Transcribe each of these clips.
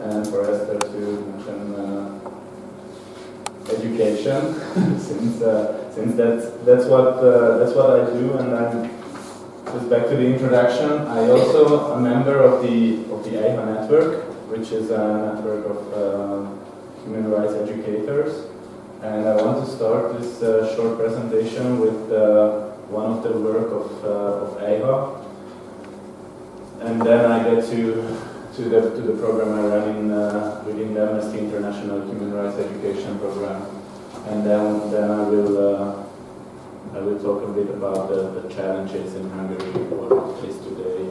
and for Esther to mention education, since that's what I do, and I'm just back to the introduction. I also a member of the EIHA network, which is a network of human rights educators, and I want to start this short presentation with one of the work of EIHA, and then I get to the program I run within the Amnesty International Human Rights Education Program, and then I will talk a bit about the challenges in Hungary, what it is today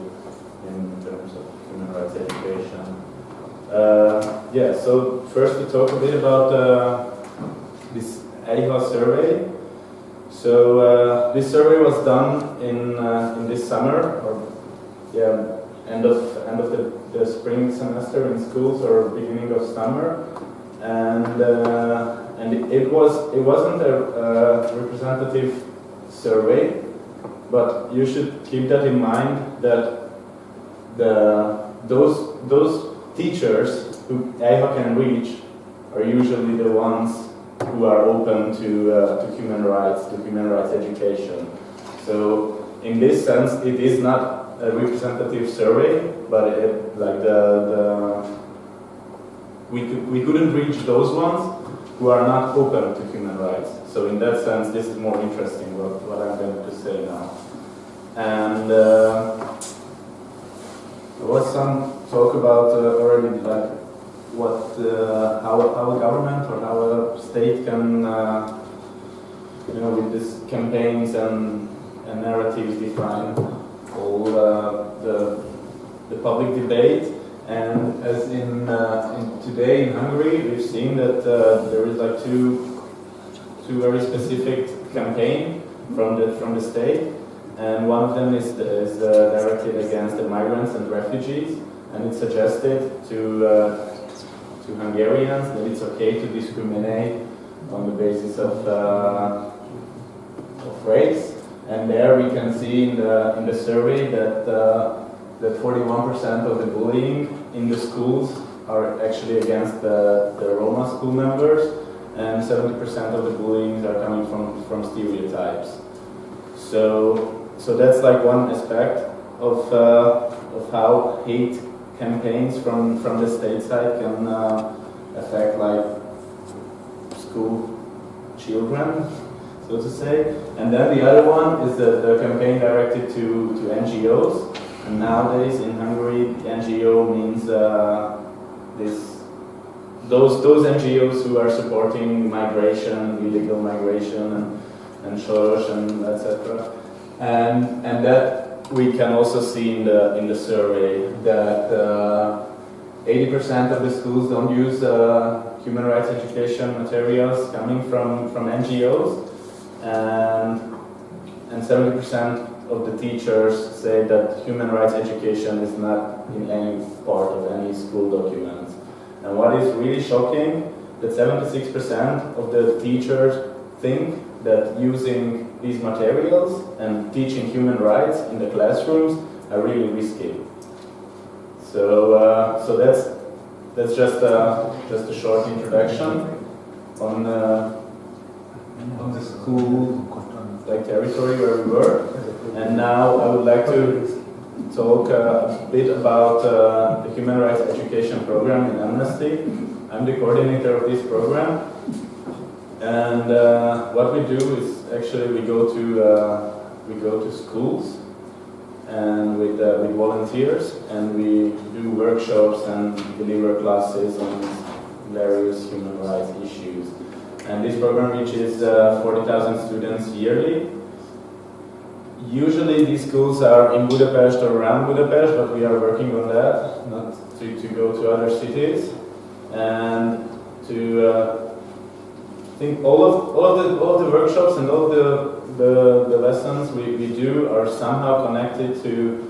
in terms of human rights education. So first to talk a bit about this EIHA survey. So this survey was done in this summer, end of the spring semester in schools or beginning of summer, and it wasn't a representative survey, but you should keep that in mind that those teachers who EIHA can reach are usually the ones who are open to human rights education. So in this sense, it is not a representative survey, but we couldn't reach those ones who are not open to human rights. So in that sense, this is more interesting what I'm going to say now. And there was some talk about already like how a government or how a state can with these campaigns and narratives define all the public debate. And as in today in Hungary, we've seen that there is like two very specific campaign from the state, and one of them is directed against the migrants and refugees, and it suggested to Hungarians that it's okay to discriminate on the basis of race. And there we can see in the survey that 41% of the bullying in the schools are actually against the Roma school members, and 70% of the bullying are coming from stereotypes. So that's like one aspect of how hate campaigns from the state side can affect like school children, so to say. And then the other one is the campaign directed to NGOs. And nowadays in Hungary, NGO means those NGOs who are supporting migration, illegal migration, and Soros and etc. And that we can also see in the survey that 80% of the schools don't use human rights education materials coming from NGOs, and 70% of the teachers say that human rights education is not in any part of any school documents. And what is really shocking, that 76% of the teachers think that using these materials and teaching human rights in the classrooms are really risky. So that's just a short introduction on the school territory where we were. And now I would like to talk a bit about the Human Rights Education Program in Amnesty. I'm the coordinator of this program, and what we do is actually we go to schools and with volunteers, and we do workshops and deliver classes on various human rights issues. And this program reaches 40,000 students yearly. Usually these schools are in Budapest or around Budapest, but we are working on that, not to go to other cities, and to think all of the workshops and all the lessons we do are somehow connected to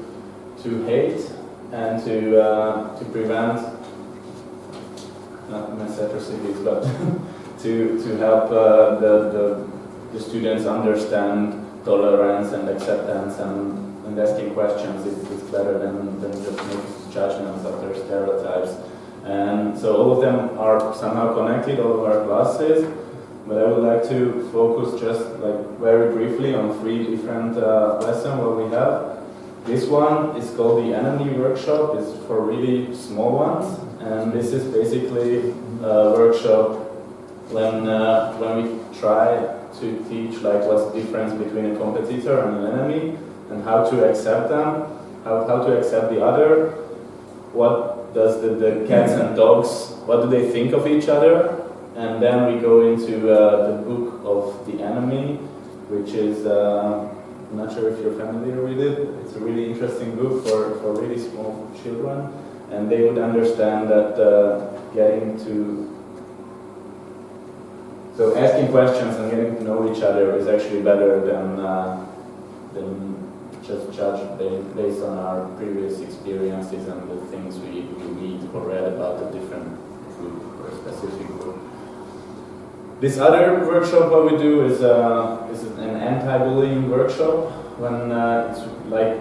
hate and to prevent not mass atrocities, but to help the students understand tolerance and acceptance and asking questions. It's better than just making judgments after stereotypes. And so all of them are somehow connected, all of our classes, but I would like to focus just like very briefly on 3 different lessons what we have. This one is called the Enemy Workshop. It's for really small ones, and this is basically a workshop when we try to teach like what's the difference between a competitor and an enemy, and how to accept them, how to accept the other, what does the cats and dogs, what do they think of each other, and then we go into the book of the enemy, which is, I'm not sure if you're familiar with it, it's a really interesting book for really small children, and they would understand that so asking questions and getting to know each other is actually better than just judge based on our previous experiences and the things we read or read about a different group or a specific group. This other workshop what we do is an anti-bullying workshop, when it's like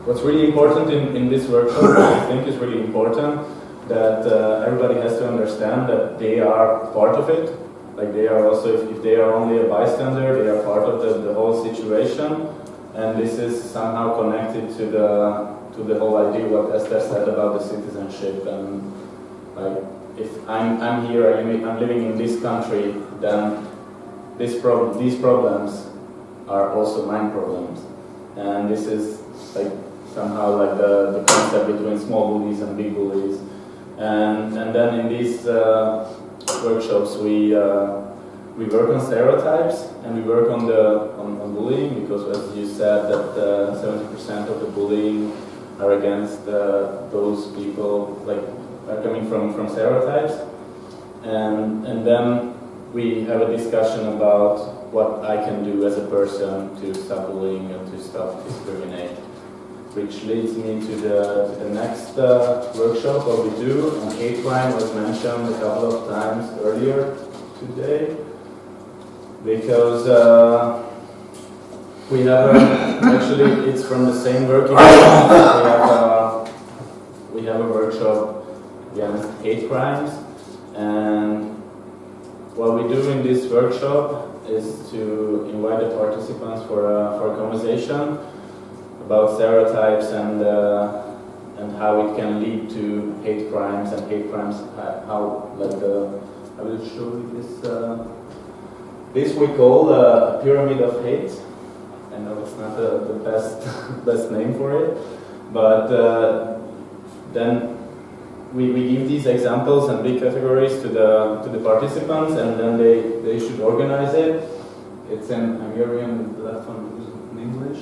what's really important in this workshop, I think is really important, that everybody has to understand that they are part of it. Like they are also, if they are only a bystander, they are part of the whole situation, and this is somehow connected to the whole idea what Esther said about the citizenship. And like if I'm here, I'm living in this country, then these problems are also my problems, and this is like somehow like the concept between small bullies and big bullies. And then in these workshops we work on stereotypes, and we work on bullying, because as you said that 70% of the bullying are against those people like are coming from stereotypes, and then we have a discussion about what I can do as a person to stop bullying and to stop discriminate. Which leads me to the next workshop, what we do. And hate crime was mentioned a couple of times earlier today, because we have actually it's from the same working group. We have a workshop against hate crimes, and what we do in this workshop is to invite the participants for a conversation about stereotypes and how it can lead to hate crimes, and hate crimes how like I will show you this. This we call a pyramid of hate. I know it's not the best name for it, but then we give these examples and big categories to the participants, and then they should organize it. It's in Hungarian, the left one is in English.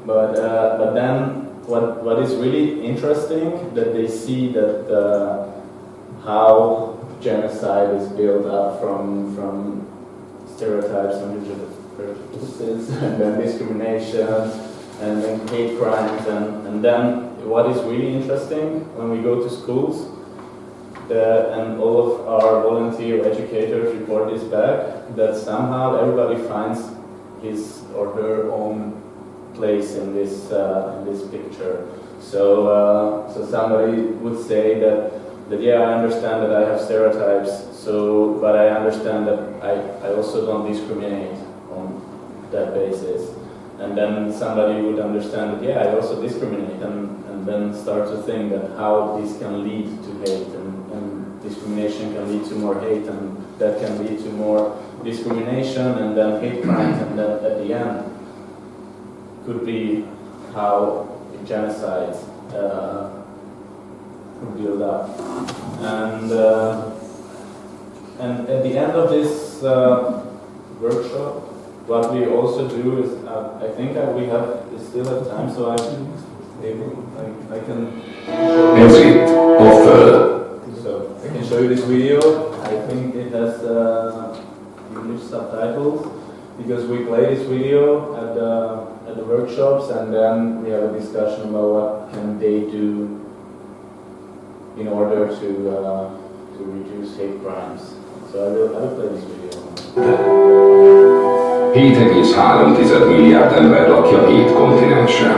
But then what is really interesting, that they see that how genocide is built up from stereotypes and prejudices, and then discrimination, and then hate crimes, and then what is really interesting when we go to schools, and all of our volunteer educators report this back, that somehow everybody finds his or her own place in this picture. So somebody would say that yeah, I understand that I have stereotypes, but I understand that I also don't discriminate on that basis. And then somebody would understand that yeah, I also discriminate, and then start to think that how this can lead to hate, and discrimination can lead to more hate, and that can lead to more discrimination, and then hate crimes, and then at the end could be how genocides build up. And at the end of this workshop, what we also do is, I think we still have time, so I can show you this video. I think it has English subtitles, because we play this video at the workshops, and then we have a discussion about what can they do in order to reduce hate crimes. So I will play this video. 7,3 milliárd ember lakja 7 kontinensen.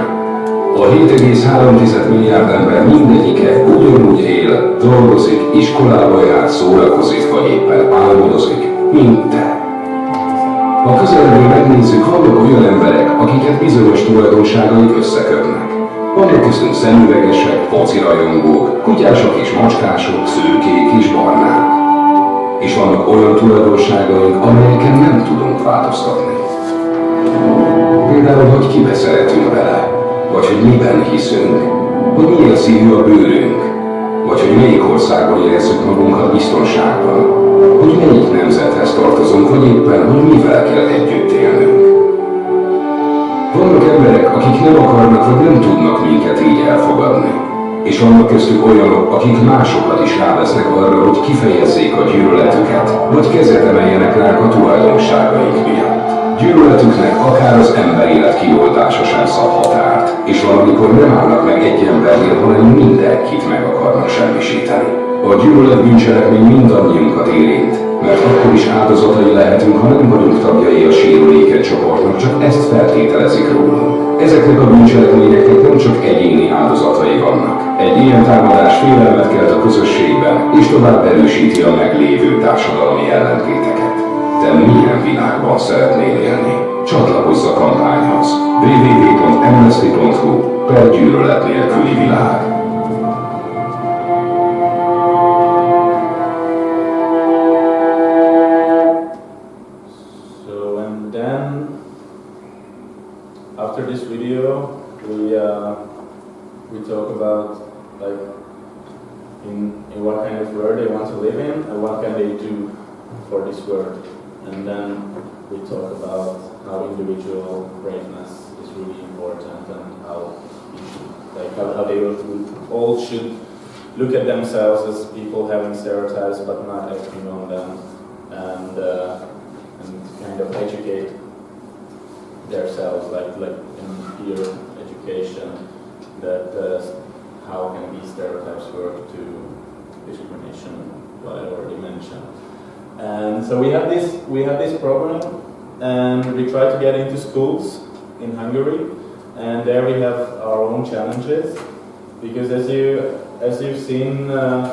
A 7,3 milliárd ember mindegyike ugyanúgy él, dolgozik, iskolába jár, szórakozik, vagy éppen álmodozik, mint te. Ha közelebbről megnézzük, vannak olyan emberek, akiket bizonyos tulajdonságaik összekötnek. Vannak köztünk szemüvegesek, focirajongók, kutyások és macskások, szőkék és barnák. És vannak olyan tulajdonságaink, amelyeken nem tudunk változtatni. Például, hogy kibe szeretünk bele, vagy hogy miben hiszünk, hogy milyen színű a bőrünk, vagy hogy melyik országban érezzük magunkat biztonságban, hogy melyik nemzethez tartozunk, vagy éppen, hogy mivel kell együtt élnünk. Vannak emberek, akik nem akarnak, vagy nem tudnak minket így elfogadni. És vannak köztük olyanok, akik másokat is rávesznek arra, hogy kifejezzék a gyűlöletüket, vagy kezet emeljenek ránk a tulajdonságaink miatt. Gyűlöletüknek akár az emberélet kioltása sem szab határt, és valamikor nem állnak meg egy embernél, hanem mindenkit meg akarnak semmisíteni. A gyűlölet bűncselekmény mindannyiunkat érint, mert akkor is áldozatai lehetünk, ha nem vagyunk tagjai a sérülékeny csoportnak, csak ezt feltételezik rólunk. Ezeknek a bűncselekményeknek nem csak egyéni áldozatai vannak. Egy ilyen támadás félelmet kelt a közösségben, és tovább erősíti a meglévő társadalmi ellentéteket. Te milyen világban szeretnél élni? Csatlakozz a kampányhoz. www.amnesty.hu/gyűlölet nélküli világ. After this video, we talk about like in what kind of world they want to live in and what can they do for this world, and then we talk about how individual braveness is really important and how they all should look at themselves as people having stereotypes but not acting on them, and kind of educate themselves, like in peer education, that how can these stereotypes work to discrimination, what I already mentioned. And so we have this program, and we try to get into schools in Hungary, and there we have our own challenges, because as you've seen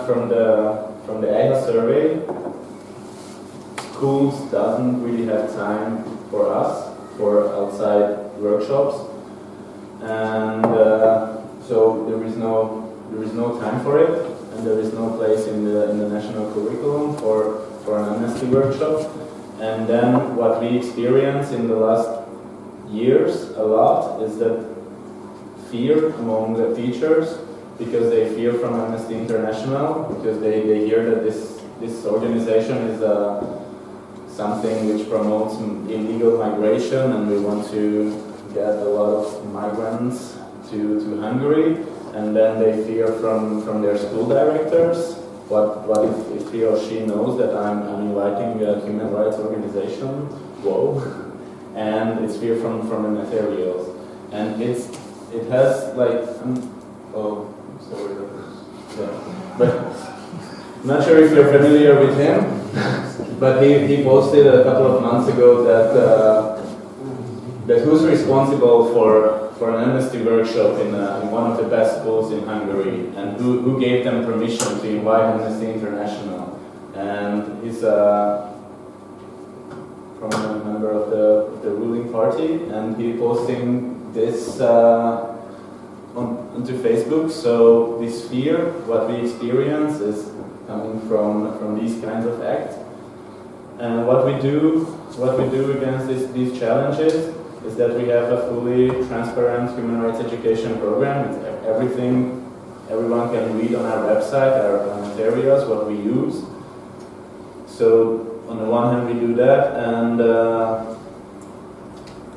from the EIHA survey, schools doesn't really have time for us, for outside workshops, and so there is no time for it, and there is no place in the national curriculum for an amnesty workshop. And then what we experience in the last years a lot is that fear among the teachers, because they fear from Amnesty International, because they hear that this organization is something which promotes illegal migration, and we want to get a lot of migrants to Hungary, and then they fear from their school directors. What if he or she knows that I'm inviting a human rights organization? Whoa! And it's fear from the materials, and it has like sorry, yeah, but I'm not sure if you're familiar with him. But he posted a couple of months ago that who's responsible for an amnesty workshop in one of the best schools in Hungary, and who gave them permission to invite Amnesty International. And he's a prominent member of the ruling party, and he posting this onto Facebook. So this fear, what we experience, is coming from these kinds of acts. And what we do against these challenges is that we have a fully transparent human rights education program. It's everything everyone can read on our website, our materials, what we use. So on the one hand we do that, and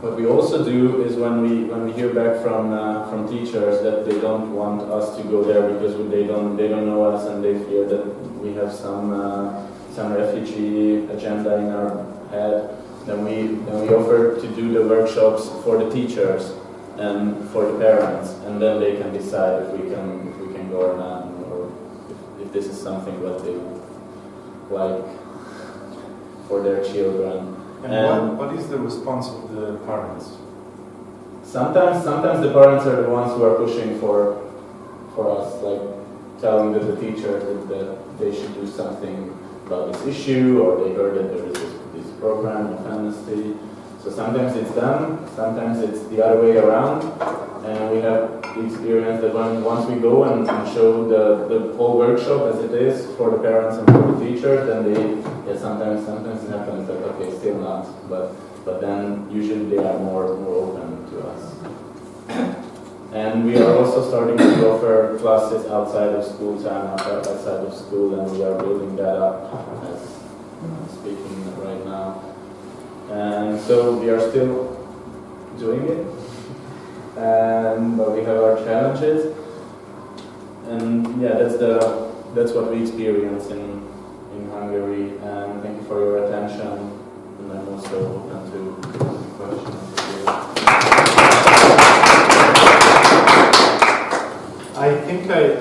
what we also do is when we hear back from teachers that they don't want us to go there because they don't know us, and they fear that we have some refugee agenda in our head, then we offer to do the workshops for the teachers and for the parents, and then they can decide if we can go or not, or if this is something that they like for their children. And what is the response of the parents? sometimes the parents are the ones who are pushing for us, like telling the teacher that they should do something about this issue, or they heard that there is this program of amnesty. So sometimes it's them, sometimes it's the other way around, and we have the experience that once we go and show the whole workshop as it is for the parents and for the teacher, then sometimes it happens that okay, still not, but then usually they are more open to us. And we are also starting to offer classes outside of school time, outside of school, and we are building that up as I'm speaking right now. And so we are still doing it, but we have our challenges, and yeah, that's what we experience in Hungary. And thank you for your attention, and I'm also open to questions. I think I